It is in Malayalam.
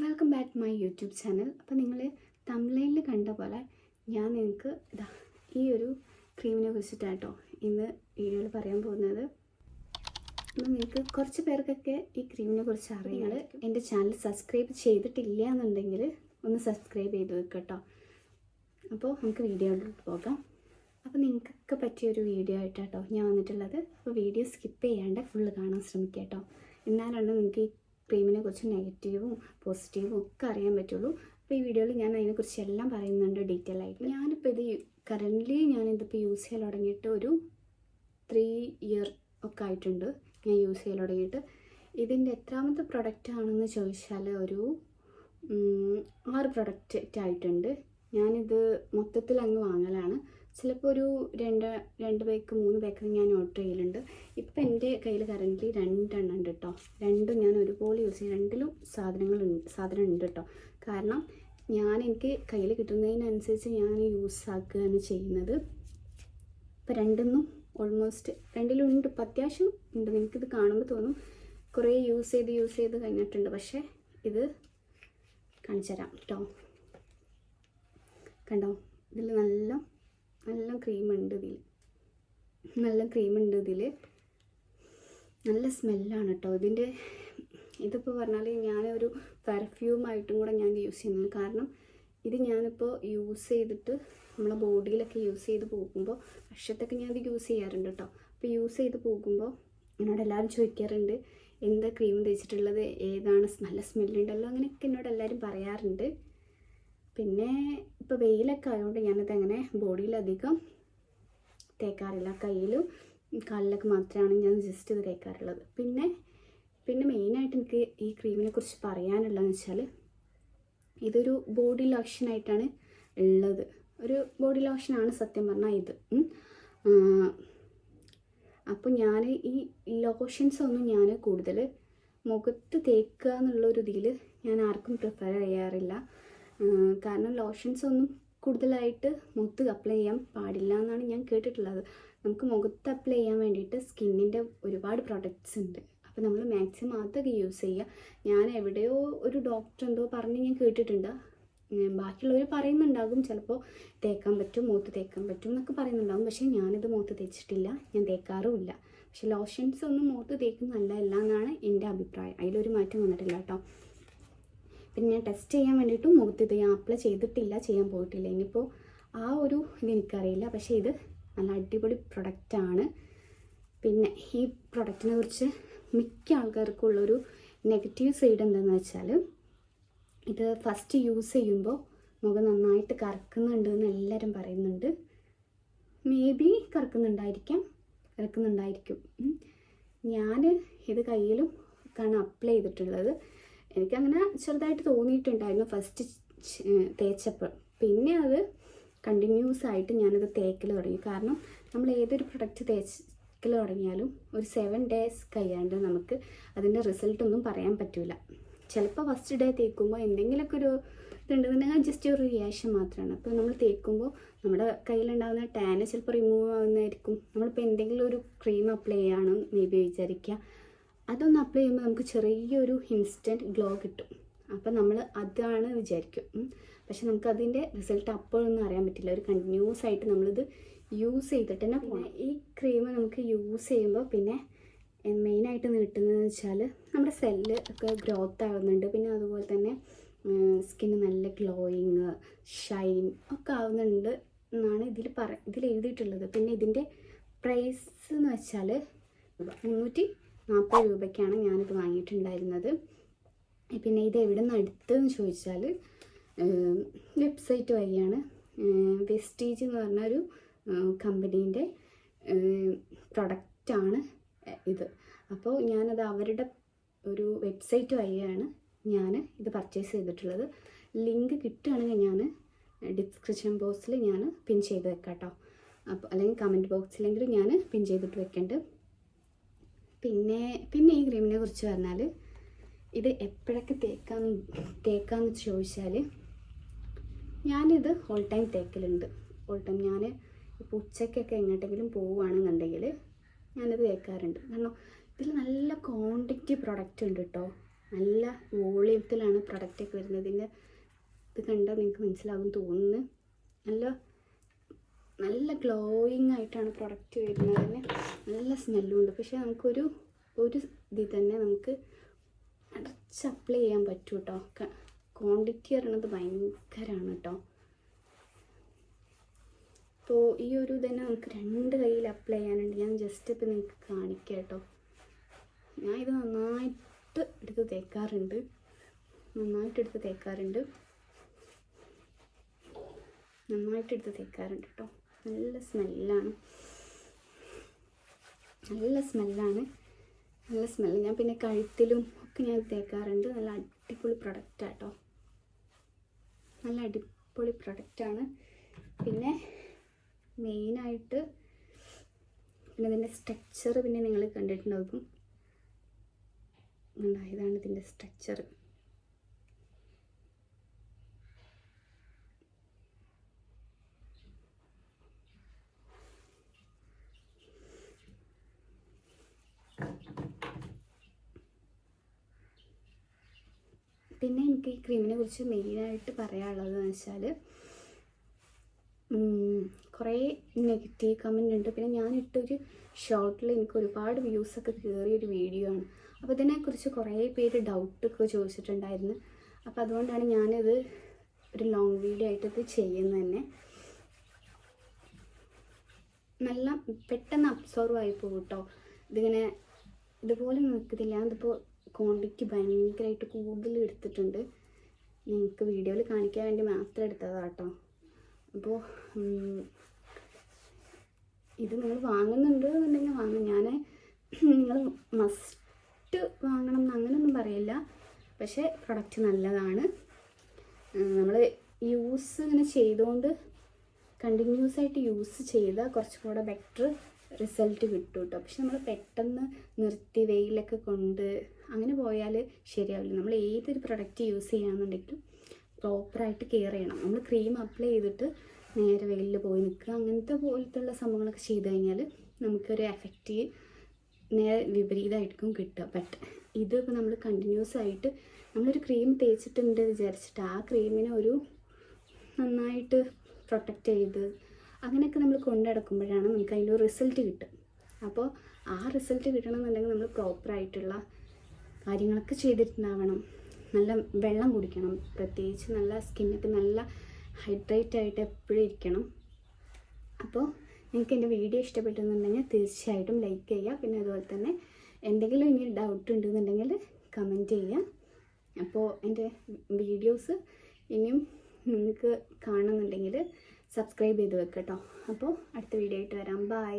Welcome back to my YouTube channel. അപ്പോൾ നിങ്ങൾ തംബ്നെയിലിൽ കണ്ട പോലെ ഞാൻ നിങ്ങൾക്ക് ഈ ഒരു ക്രീമിനെ കുറിച്ചിട്ടാട്ടോ ഇന്ന് വീഡിയോയിൽ പറയാൻ പോകുന്നത്. അപ്പോൾ നിങ്ങൾക്ക് കുറച്ച് പേർക്കൊക്കെ ഈ ക്രീമിനെ കുറിച്ച് അറിയാം. എൻ്റെ ചാനൽ സബ്സ്ക്രൈബ് ചെയ്തിട്ടില്ല എന്നുണ്ടെങ്കിൽ ഒന്ന് സബ്സ്ക്രൈബ് ചെയ്ത് വെക്കട്ടോ. അപ്പോൾ നമുക്ക് വീഡിയോയിലോട്ട് പോകാം. അപ്പോൾ നിങ്ങൾക്കൊക്കെ പറ്റിയൊരു വീഡിയോ ആയിട്ടാട്ടോ ഞാൻ വന്നിട്ടുള്ളത്. അപ്പോൾ വീഡിയോ സ്കിപ്പ് ചെയ്യാണ്ട് ഫുള്ള് കാണാൻ ശ്രമിക്കുക കേട്ടോ. എന്നാലാണ് നിങ്ങൾക്ക് ഈ ക്രീമിനെ കുറിച്ച് നെഗറ്റീവും പോസിറ്റീവും ഒക്കെ അറിയാൻ പറ്റുള്ളൂ. അപ്പോൾ ഈ വീഡിയോയിൽ ഞാൻ അതിനെക്കുറിച്ച് എല്ലാം പറയുന്നുണ്ട് ഡീറ്റെയിൽ ആയിട്ട്. ഞാനിപ്പോൾ കറൻ്റ്ലി ഞാനിതിപ്പോൾ യൂസ് ചെയ്യാൻ തുടങ്ങിയിട്ട് ഒരു 3 ഇയർ ഒക്കെ ആയിട്ടുണ്ട് ഞാൻ യൂസ് ചെയ്യാൻ തുടങ്ങിയിട്ട്. ഇതിൻ്റെ എത്രാമത്തെ പ്രൊഡക്റ്റ് ആണെന്ന് ചോദിച്ചാൽ ഒരു 6 പ്രൊഡക്റ്റ് ആയിട്ടുണ്ട്. ഞാനിത് മൊത്തത്തിൽ അങ്ങ് വാങ്ങലാണ്. ചിലപ്പോൾ ഒരു 2 പാക്ക് 3 പാക്ക് ഞാൻ ഓർഡർ ചെയ്യലുണ്ട്. ഇപ്പം എൻ്റെ കയ്യിൽ കറൻ്റ്ലി 2 എണ്ണം ഉണ്ട് കേട്ടോ. രണ്ടും ഞാൻ ഒരുപോലെ യൂസ് ചെയ്യും. രണ്ടിലും സാധനം ഉണ്ട് കേട്ടോ. കാരണം എനിക്ക് കയ്യിൽ കിട്ടുന്നതിനനുസരിച്ച് ഞാൻ യൂസ് ആക്കുകയാണ് ചെയ്യുന്നത്. ഇപ്പം രണ്ടിന്നും ഓൾമോസ്റ്റ് രണ്ടിലും ഉണ്ട്. ഇപ്പം അത്യാവശ്യം ഉണ്ട്. നിങ്ങൾക്കിത് കാണുമ്പോൾ തോന്നും കുറേ യൂസ് ചെയ്ത് കഴിഞ്ഞിട്ടുണ്ട്. പക്ഷേ ഇത് കാണിച്ചു തരാം കേട്ടോ. കണ്ടോ, ഇതിൽ നല്ല ക്രീമുണ്ട്. നല്ല സ്മെല്ലാണ് കേട്ടോ ഇതിൻ്റെ. ഇതിപ്പോൾ പറഞ്ഞാൽ ഞാനൊരു പെർഫ്യൂമായിട്ടും കൂടെ ഞാൻ യൂസ് ചെയ്യുന്നത്. കാരണം ഇത് ഞാനിപ്പോൾ യൂസ് ചെയ്തിട്ട് നമ്മളെ ബോഡിയിലൊക്കെ യൂസ് ചെയ്ത് പോകുമ്പോൾ വർഷത്തൊക്കെ ഞാനത് യൂസ് ചെയ്യാറുണ്ട് കേട്ടോ. അപ്പോൾ യൂസ് ചെയ്ത് പോകുമ്പോൾ എന്നോട് എല്ലാവരും ചോദിക്കാറുണ്ട് എന്താ ക്രീം തേച്ചിട്ടുള്ളത്, ഏതാണ്, നല്ല സ്മെല്ലുണ്ടല്ലോ, അങ്ങനെയൊക്കെ എന്നോട് എല്ലാവരും പറയാറുണ്ട്. പിന്നെ ഇപ്പോൾ വെയിലൊക്കെ ആയതുകൊണ്ട് ഞാനത് അങ്ങനെ ബോഡിയിലധികം തേക്കാറില്ല. കയ്യിലും കാലിലൊക്കെ മാത്രമാണ് ഞാൻ ജസ്റ്റ് ഇത് തേക്കാറുള്ളത്. പിന്നെ മെയിനായിട്ട് എനിക്ക് ഈ ക്രീമിനെ കുറിച്ച് പറയാനുള്ളതെന്ന് വെച്ചാൽ ഇതൊരു ബോഡി ലോഷനായിട്ടാണ് ഉള്ളത്. ഒരു ബോഡി ലോഷനാണ് സത്യം പറഞ്ഞാൽ ഇത്. അപ്പോൾ ഞാൻ ഈ ലോഷൻസ് ഒന്നും ഞാൻ കൂടുതൽ മുഖത്ത് തേക്കുക എന്നുള്ളൊരു ഇതിൽ ഞാൻ ആർക്കും പ്രിഫർ ചെയ്യാറില്ല. കാരണം ലോഷൻസ് ഒന്നും കൂടുതലായിട്ട് മുഖത്ത് അപ്ലൈ ചെയ്യാൻ പാടില്ല എന്നാണ് ഞാൻ കേട്ടിട്ടുള്ളത്. നമുക്ക് മുഖത്ത് അപ്ലൈ ചെയ്യാൻ വേണ്ടിയിട്ട് സ്കിന്നിൻ്റെ ഒരുപാട് പ്രൊഡക്ട്സ് ഉണ്ട്. അപ്പോൾ നമ്മൾ മാക്സിമം അതൊക്കെ യൂസ് ചെയ്യുക. ഞാൻ എവിടെയോ ഒരു ഡോക്ടർ എന്തോ പറഞ്ഞ് ഞാൻ കേട്ടിട്ടുണ്ട്. ബാക്കിയുള്ളവർ പറയുന്നുണ്ടാകും ചിലപ്പോൾ മുഖത്ത് തേക്കാൻ പറ്റും എന്നൊക്കെ പറയുന്നുണ്ടാകും. പക്ഷേ ഞാനിത് മുഖത്ത് തേച്ചിട്ടില്ല, ഞാൻ തേക്കാറുമില്ല. പക്ഷേ ലോഷൻസ് ഒന്നും മുഖത്ത് തേക്കുന്നതല്ല എന്നാണ് എൻ്റെ അഭിപ്രായം. അതിലൊരു മാറ്റം വന്നിട്ടില്ല കേട്ടോ. പിന്നെ ഞാൻ ടെസ്റ്റ് ചെയ്യാൻ വേണ്ടിയിട്ടും മുഖത്ത് ഇത് ഞാൻ അപ്ലൈ ചെയ്യാൻ പോയിട്ടില്ല. ഇനിയിപ്പോൾ ആ ഒരു ഇത് എനിക്കറിയില്ല. പക്ഷേ ഇത് നല്ല അടിപൊളി പ്രൊഡക്റ്റാണ്. പിന്നെ ഈ പ്രൊഡക്റ്റിനെ കുറിച്ച് മിക്ക ആൾക്കാർക്കുള്ളൊരു നെഗറ്റീവ് സൈഡ് എന്താണെന്ന് വെച്ചാൽ ഇത് ഫസ്റ്റ് യൂസ് ചെയ്യുമ്പോൾ മുഖം നന്നായിട്ട് കറക്കുന്നുണ്ട് എന്ന് എല്ലാവരും പറയുന്നുണ്ട്. മേ ബി കറക്കുന്നുണ്ടായിരിക്കും. ഞാൻ ഇത് കയ്യിലും ഒക്കെയാണ് അപ്ലൈ ചെയ്തിട്ടുള്ളത്. എനിക്കങ്ങനെ ചെറുതായിട്ട് തോന്നിയിട്ടുണ്ടായിരുന്നു ഫസ്റ്റ് തേച്ചപ്പോൾ. പിന്നെ അത് കണ്ടിന്യൂസ് ആയിട്ട് ഞാനത് തേക്കൽ തുടങ്ങി. കാരണം നമ്മൾ ഏതൊരു പ്രൊഡക്റ്റ് തേക്കൽ തുടങ്ങിയാലും ഒരു 7 days കഴിയാണ്ട് നമുക്ക് അതിൻ്റെ റിസൾട്ടൊന്നും പറയാൻ പറ്റില്ല. ചിലപ്പോൾ ഫസ്റ്റ് ഡേ തേക്കുമ്പോൾ എന്തെങ്കിലുമൊക്കെ ഒരു ഇതുണ്ടെന്നുണ്ടെങ്കിൽ ജസ്റ്റ് ഒരു റിയാക്ഷൻ മാത്രമാണ്. അപ്പോൾ നമ്മൾ തേക്കുമ്പോൾ നമ്മുടെ കയ്യിലുണ്ടാകുന്ന ടാന് ചിലപ്പോൾ റിമൂവ് ആവുന്നതായിരിക്കും. നമ്മളിപ്പോൾ എന്തെങ്കിലും ഒരു ക്രീം അപ്ലൈ ചെയ്യാണ് മേ ബി വിചാരിക്കുക, അതൊന്ന് അപ്ലൈ ചെയ്യുമ്പോൾ നമുക്ക് ചെറിയൊരു ഇൻസ്റ്റൻറ്റ് ഗ്ലോ കിട്ടും. അപ്പോൾ നമ്മൾ അതാണ് വിചാരിക്കും. പക്ഷെ നമുക്ക് അതിൻ്റെ റിസൾട്ട് അപ്പോഴൊന്നും അറിയാൻ പറ്റില്ല. ഒരു കണ്ടിന്യൂസ് ആയിട്ട് നമ്മളിത് യൂസ് ചെയ്തിട്ട് തന്നെ പോകണം. ഈ ക്രീം നമുക്ക് യൂസ് ചെയ്യുമ്പോൾ പിന്നെ മെയിനായിട്ട് കിട്ടുന്നതെന്ന് വെച്ചാൽ നമ്മുടെ സെല്ല് ഒക്കെ ഗ്രോത്ത് ആവുന്നുണ്ട്. പിന്നെ അതുപോലെ തന്നെ സ്കിന്ന് നല്ല ഗ്ലോയിങ്, ഷൈൻ ഒക്കെ ആവുന്നുണ്ട് എന്നാണ് ഇതിൽ എഴുതിയിട്ടുള്ളത്. പിന്നെ ഇതിൻ്റെ പ്രൈസ് എന്ന് വെച്ചാൽ 340 രൂപയ്ക്കാണ് ഞാനിത് വാങ്ങിയിട്ടുണ്ടായിരുന്നത്. പിന്നെ ഇത് എവിടെ നിന്ന് എടുത്തതെന്ന് ചോദിച്ചാൽ വെബ്സൈറ്റ് വഴിയാണ്. വെസ്റ്റീജ് എന്ന് പറഞ്ഞൊരു കമ്പനീൻ്റെ പ്രൊഡക്റ്റാണ് ഇത്. അപ്പോൾ ഞാനത് അവരുടെ ഒരു വെബ്സൈറ്റ് വഴിയാണ് ഞാൻ ഇത് പർച്ചേസ് ചെയ്തിട്ടുള്ളത്. ലിങ്ക് കിട്ടുകയാണെങ്കിൽ ഞാൻ ഡിസ്ക്രിപ്ഷൻ ബോക്സിൽ ഞാൻ പിൻ ചെയ്ത് വെക്കാം കേട്ടോ. അപ്പോൾ അല്ലെങ്കിൽ കമൻറ്റ് ബോക്സിലെങ്കിലും ഞാൻ പിൻ ചെയ്തിട്ട് വെക്കുന്നുണ്ട്. പിന്നെ ഈ ക്രീമിനെ കുറിച്ച് പറഞ്ഞാൽ ഇത് എപ്പോഴൊക്കെ തേക്കാമെന്ന് ചോദിച്ചാൽ ഞാനിത് ഓൾ ടൈം തേക്കലുണ്ട്. ഞാൻ ഇപ്പോൾ ഉച്ചയ്ക്കൊക്കെ എങ്ങോട്ടെങ്കിലും പോവുകയാണെന്നുണ്ടെങ്കിൽ ഞാനിത് തേക്കാറുണ്ട്. കാരണം ഇതിൽ നല്ല ക്വാണ്ടിറ്റി പ്രൊഡക്റ്റ് ഉണ്ട് കേട്ടോ. നല്ല വോളിയത്തിലാണ് പ്രൊഡക്റ്റൊക്കെ വരുന്നത്. ഇതിൻ്റെ ഇത് കണ്ടാൽ നിങ്ങൾക്ക് മനസ്സിലാകും തോന്നുന്നു. നല്ല ഗ്ലോയിങ് ആയിട്ടാണ് പ്രൊഡക്റ്റ് വരുന്നതിന്. നല്ല സ്മെല്ലും ഉണ്ട്. പക്ഷേ നമുക്കൊരു ഇതിൽ തന്നെ നമുക്ക് അടച്ച് അപ്ലൈ ചെയ്യാൻ പറ്റും കേട്ടോ. ക്വാണ്ടിറ്റി പറയുന്നത് ഭയങ്കരമാണ് കേട്ടോ. അപ്പോൾ ഈ ഒരു തന്നെ നമുക്ക് 2 കയ്യിൽ അപ്ലൈ ചെയ്യാനുണ്ട്. ഞാൻ ജസ്റ്റ് ഇപ്പോൾ നിങ്ങൾക്ക് കാണിക്കാം കേട്ടോ. ഞാൻ ഇത് നന്നായിട്ട് എടുത്ത് തേക്കാറുണ്ട് കേട്ടോ. നല്ല സ്മെല്ല്. ഞാൻ പിന്നെ കഴുത്തിലും ഒക്കെ ഞാൻ തേക്കാറുണ്ട്. നല്ല അടിപൊളി പ്രൊഡക്റ്റാട്ടോ. പിന്നെ മെയിനായിട്ട് പിന്നെ ഇതിൻ്റെ സ്ട്രക്ചർ പിന്നെ നിങ്ങൾ കണ്ടിട്ടുണ്ടാകും. ഇതാണ് ഇതിൻ്റെ സ്ട്രക്ചർ. പിന്നെ എനിക്ക് ഈ ക്രീമിനെ കുറിച്ച് മെയിനായിട്ട് പറയാനുള്ളതെന്ന് വെച്ചാൽ കുറേ നെഗറ്റീവ് കമൻ്റ് ഉണ്ട്. പിന്നെ ഞാനിട്ടൊരു ഷോർട്ടിൽ എനിക്ക് ഒരുപാട് വ്യൂസൊക്കെ കയറിയൊരു വീഡിയോ ആണ്. അപ്പോൾ ഇതിനെക്കുറിച്ച് കുറേ പേര് ഡൗട്ടൊക്കെ ചോദിച്ചിട്ടുണ്ടായിരുന്നു. അപ്പോൾ അതുകൊണ്ടാണ് ഞാനിത് ഒരു ലോങ് വീഡിയോ ആയിട്ടിത് ചെയ്യുന്നത് തന്നെ. നല്ല പെട്ടെന്ന് അബ്സോർവ് ആയി പോകും കേട്ടോ. ഇതുപോലെ നിൽക്കത്തില്ല. അതിപ്പോൾ ക്വാണ്ടിറ്റി ഭയങ്കരമായിട്ട് കൂടുതൽ എടുത്തിട്ടുണ്ട്. നിങ്ങൾക്ക് വീഡിയോയിൽ കാണിക്കാൻ വേണ്ടി മാത്രം എടുത്തതാണ് കേട്ടോ. അപ്പോൾ ഇത് നിങ്ങൾ വാങ്ങുന്നുണ്ട് എന്നുണ്ടെങ്കിൽ വാങ്ങും. നിങ്ങൾ മസ്റ്റ് വാങ്ങണം എന്ന് അങ്ങനെയൊന്നും പറയില്ല. പക്ഷേ പ്രൊഡക്റ്റ് നല്ലതാണ്. നമ്മൾ ഇങ്ങനെ ചെയ്തുകൊണ്ട് കണ്ടിന്യൂസ് ആയിട്ട് യൂസ് ചെയ്താൽ കുറച്ചും കൂടെ ബെറ്റർ റിസൾട്ട് കിട്ടും കേട്ടോ. പക്ഷെ നമ്മൾ പെട്ടെന്ന് നിർത്തി വെയിലൊക്കെ കൊണ്ട് അങ്ങനെ പോയാൽ ശരിയാവില്ല. നമ്മൾ ഏതൊരു പ്രൊഡക്റ്റ് യൂസ് ചെയ്യുകയാണെന്നുണ്ടെങ്കിലും പ്രോപ്പറായിട്ട് കെയർ ചെയ്യണം. നമ്മൾ ക്രീം അപ്ലൈ ചെയ്തിട്ട് നേരെ വെയിലിൽ പോയി നിൽക്കുക, അങ്ങനത്തെ പോലത്തുള്ള സംഭവങ്ങളൊക്കെ ചെയ്ത് കഴിഞ്ഞാൽ നമുക്കൊരു എഫക്റ്റ് നേരെ വിപരീതമായിരിക്കും കിട്ടുക. ബട്ട് ഇതിപ്പോൾ നമ്മൾ കണ്ടിന്യൂസ് ആയിട്ട് നമ്മളൊരു ക്രീം തേച്ചിട്ടുണ്ട് വിചാരിച്ചിട്ട് ആ ക്രീമിനെ നന്നായിട്ട് പ്രൊട്ടക്റ്റ് ചെയ്ത് അങ്ങനെയൊക്കെ നമ്മൾ കൊണ്ടുനടക്കുമ്പോഴാണ് നമുക്ക് അതിൻ്റെ ഒരു റിസൾട്ട് കിട്ടും. അപ്പോൾ ആ റിസൾട്ട് കിട്ടണമെന്നുണ്ടെങ്കിൽ നമ്മൾ പ്രോപ്പറായിട്ടുള്ള കാര്യങ്ങളൊക്കെ ചെയ്തിട്ടുണ്ടാവണം. നല്ല വെള്ളം കുടിക്കണം. പ്രത്യേകിച്ച് നല്ല സ്കിന്നൊക്കെ നല്ല ഹൈഡ്രേറ്റ് ആയിട്ട് എപ്പോഴും ഇരിക്കണം. അപ്പോൾ നിങ്ങൾക്ക് എൻ്റെ വീഡിയോ ഇഷ്ടപ്പെട്ടെന്നുണ്ടെങ്കിൽ തീർച്ചയായിട്ടും ലൈക്ക് ചെയ്യുക. പിന്നെ അതുപോലെ തന്നെ എന്തെങ്കിലും ഇനി ഡൗട്ട് ഉണ്ടെന്നുണ്ടെങ്കിൽ കമൻറ്റ് ചെയ്യുക. അപ്പോൾ എൻ്റെ വീഡിയോസ് ഇനിയും നിങ്ങൾക്ക് കാണുന്നുണ്ടെങ്കിൽ സബ്സ്ക്രൈബ് ചെയ്ത് വെക്കാം കേട്ടോ. അപ്പോൾ അടുത്ത വീഡിയോ ആയിട്ട് വരാം. ബൈ.